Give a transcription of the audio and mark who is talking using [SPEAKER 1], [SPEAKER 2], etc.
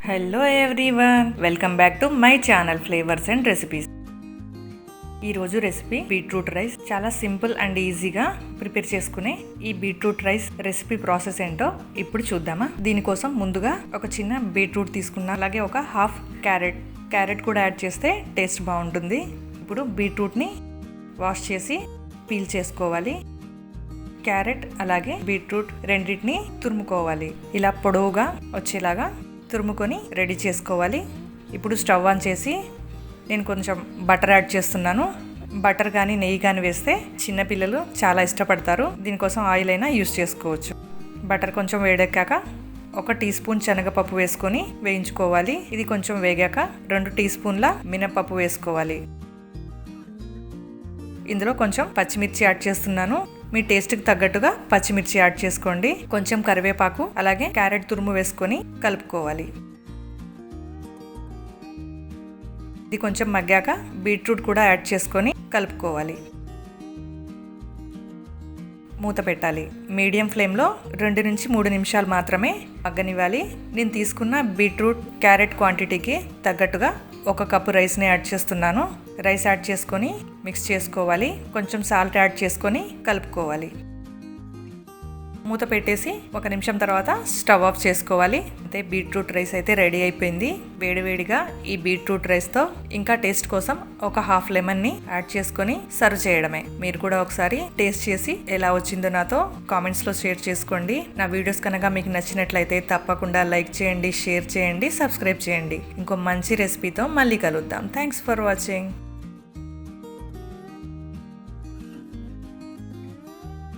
[SPEAKER 1] Hello everyone, welcome back to my channel flavours and recipes. ఈరోజు recipe beetroot rice. చాలా simple and ఈజీగా prepare చేసుకునే ఈ beetroot rice recipe process ఏంటో ఇప్పుడు చూద్దామా. దీనికోసం ముందుగా ఒక చిన్న బీట్రూట్ తీసుకున్నా, అలాగే ఒక హాఫ్ క్యారెట్ కూడా యాడ్ చేస్తే టేస్ట్ బాగుంటుంది. ఇప్పుడు బీట్రూట్ని వాష్ చేసి పీల్ చేసుకోవాలి. క్యారెట్ అలాగే బీట్రూట్ రెండింటిని తురుముకోవాలి. ఇలా పొడవుగా వచ్చేలాగా తురుముకొని రెడీ చేసుకోవాలి. ఇప్పుడు స్టవ్ ఆన్ చేసి నేను కొంచెం బటర్ యాడ్ చేస్తున్నాను. బటర్ కానీ నెయ్యి కానీ వేస్తే చిన్నపిల్లలు చాలా ఇష్టపడతారు. దీనికోసం ఆయిల్ అయినా యూస్ చేసుకోవచ్చు. బటర్ కొంచెం వేడెక్కాక 1 టీ స్పూన్ శనగపప్పు వేసుకొని వేయించుకోవాలి. ఇది కొంచెం వేగాక 2 టీ స్పూన్ల మినపప్పు వేసుకోవాలి. ఇందులో కొంచెం పచ్చిమిర్చి యాడ్ చేస్తున్నాను. మీ టేస్ట్కి తగ్గట్టుగా పచ్చిమిర్చి యాడ్ చేసుకోండి. కొంచెం కరివేపాకు అలాగే క్యారెట్ తురుము వేసుకొని కలుపుకోవాలి. ఇది కొంచెం మగ్గాక బీట్రూట్ కూడా యాడ్ చేసుకొని కలుపుకోవాలి. మూత పెట్టాలి. మీడియం ఫ్లేమ్లో 2 నుంచి 3 నిమిషాలు మాత్రమే మగ్గనివ్వాలి. నేను తీసుకున్న బీట్రూట్ క్యారెట్ క్వాంటిటీకి తగ్గట్టుగా 1 కప్పు రైస్ని యాడ్ చేస్తున్నాను. రైస్ యాడ్ చేసుకొని మిక్స్ చేసుకోవాలి. కొంచెం సాల్ట్ యాడ్ చేసుకొని కలుపుకోవాలి. మూత పెట్టేసి 1 నిమిషం తర్వాత స్టవ్ ఆఫ్ చేసుకోవాలి. అయితే బీట్రూట్ రైస్ అయితే రెడీ అయిపోయింది. వేడివేడిగా ఈ బీట్రూట్ రైస్తో ఇంకా టేస్ట్ కోసం ఒక హాఫ్ లెమన్ని యాడ్ చేసుకొని సర్వ్ చేయడమే. మీరు కూడా ఒకసారి టేస్ట్ చేసి ఎలా వచ్చిందో నాతో కామెంట్స్లో షేర్ చేసుకోండి. నా వీడియోస్ కనుక మీకు నచ్చినట్లయితే తప్పకుండా లైక్ చేయండి, షేర్ చేయండి, సబ్స్క్రైబ్ చేయండి. ఇంకో మంచి రెసిపీతో మళ్ళీ కలుద్దాం. Thanks for watching.